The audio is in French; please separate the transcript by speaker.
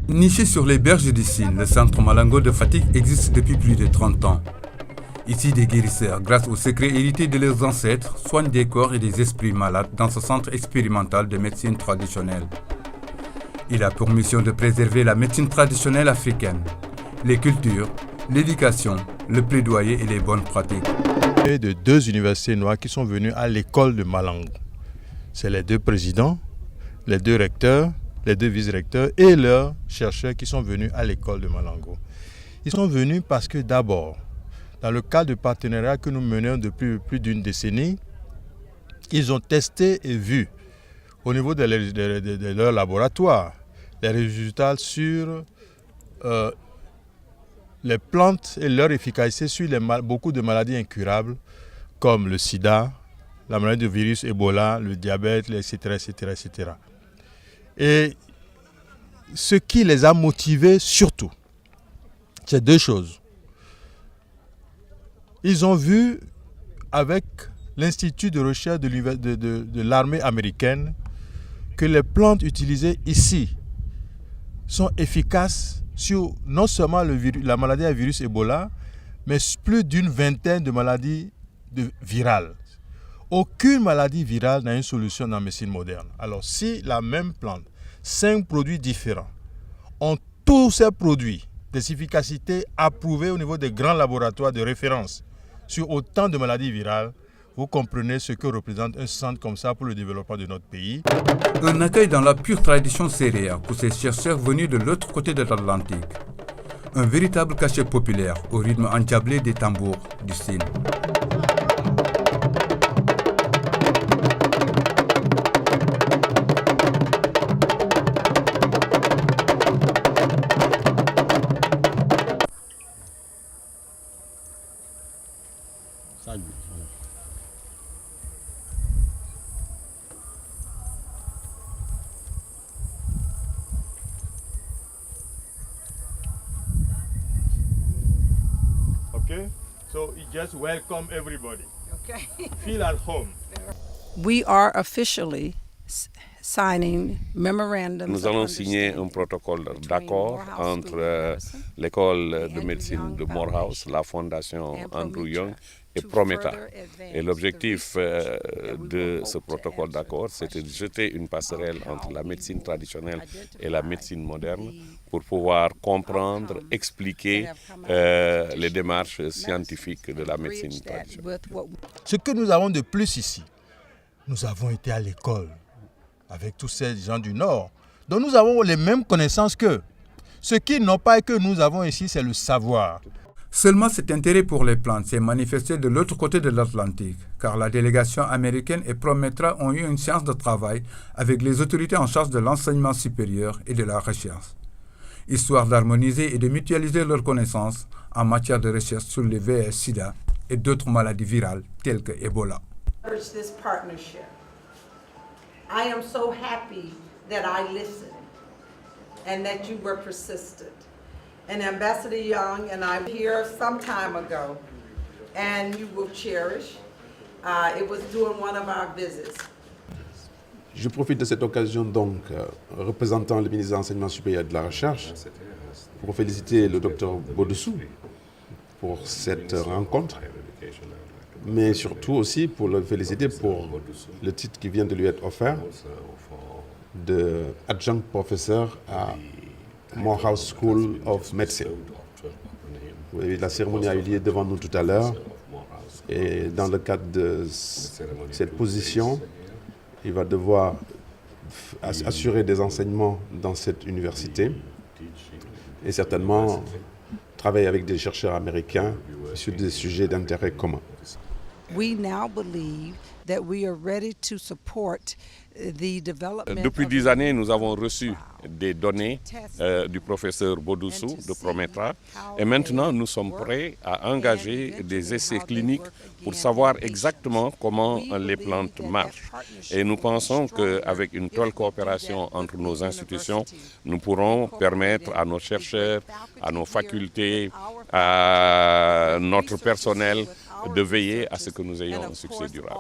Speaker 1: Niché sur les berges du Sine, le centre Malango de Fatick existe depuis plus de 30 ans. Ici, des guérisseurs, grâce aux secrets hérités de leurs ancêtres, soignent des corps et des esprits malades dans ce centre expérimental de médecine traditionnelle. Il a pour mission de préserver la médecine traditionnelle africaine, les cultures, l'éducation, le plaidoyer et les bonnes pratiques.
Speaker 2: Et de deux universités noires qui sont venus à l'école de Malango. C'est les deux présidents, les deux recteurs, les deux vice-recteurs et leurs chercheurs qui sont venus à l'école de Malango. Ils sont venus parce que d'abord, dans le cadre de partenariat que nous menons depuis plus d'une décennie, ils ont testé et vu au niveau de leur laboratoire les résultats sur les plantes et leur efficacité sur beaucoup de maladies incurables comme le sida, la maladie du virus Ebola, le diabète, etc., etc., etc. Et ce qui les a motivés surtout, c'est deux choses. Ils ont vu avec l'Institut de recherche de l'armée américaine que les plantes utilisées ici sont efficaces sur non seulement la maladie à virus Ebola, mais plus d'une vingtaine de maladies virales. Aucune maladie virale n'a une solution dans la médecine moderne. Alors si la même plante, 5 produits différents, ont tous ces produits des efficacités approuvées au niveau des grands laboratoires de référence sur autant de maladies virales, vous comprenez ce que représente un centre comme ça pour le développement de notre pays.
Speaker 1: Un accueil dans la pure tradition sérère pour ces chercheurs venus de l'autre côté de l'Atlantique. Un véritable cachet populaire au rythme endiablé des tambours du Sine.
Speaker 2: Okay, so you just welcome everybody. Okay. Feel at home.
Speaker 3: We are officially signing memorandums.
Speaker 4: Nous allons signer un protocole d'accord entre l'école de médecine de Morehouse, la fondation Andrew Young et Prometa. Et l'objectif de ce protocole d'accord, c'était de jeter une passerelle entre la médecine traditionnelle et la médecine moderne pour pouvoir comprendre, expliquer les démarches scientifiques de la médecine traditionnelle.
Speaker 2: Ce que nous avons de plus ici, nous avons été à l'école avec tous ces gens du Nord, dont nous avons les mêmes connaissances qu'eux. Ce qu'ils n'ont pas et que nous avons ici, c'est le savoir.
Speaker 1: Seulement cet intérêt pour les plantes s'est manifesté de l'autre côté de l'Atlantique, car la délégation américaine et Prometra ont eu une séance de travail avec les autorités en charge de l'enseignement supérieur et de la recherche, histoire d'harmoniser et de mutualiser leurs connaissances en matière de recherche sur le VIH-Sida et d'autres maladies virales telles que Ebola.
Speaker 5: I am so happy that I listened and that you were persistent. And Ambassador Young and I were here some time ago, and you will cherish. It was during one of our visits.
Speaker 6: Je profite de cette occasion donc, représentant le ministre de l'Enseignement supérieur et de la Recherche, pour féliciter le docteur Bodossou pour cette rencontre, mais surtout aussi pour le féliciter pour le titre qui vient de lui être offert de adjunct professeur à Morehouse School of Medicine. La cérémonie a eu lieu devant nous tout à l'heure et dans le cadre de cette position, il va devoir assurer des enseignements dans cette université et certainement travailler avec des chercheurs américains sur des sujets d'intérêt commun.
Speaker 3: We now believe that we are ready to support the development.
Speaker 4: Depuis 10 années, nous avons reçu des données du professeur Bodossou de Prometra et maintenant nous sommes prêts à engager des essais cliniques pour savoir exactement comment les plantes marchent. Et nous pensons qu'avec une telle coopération entre nos institutions, nous pourrons permettre à nos chercheurs, à nos facultés, à notre personnel de veiller à ce que nous ayons un succès durable.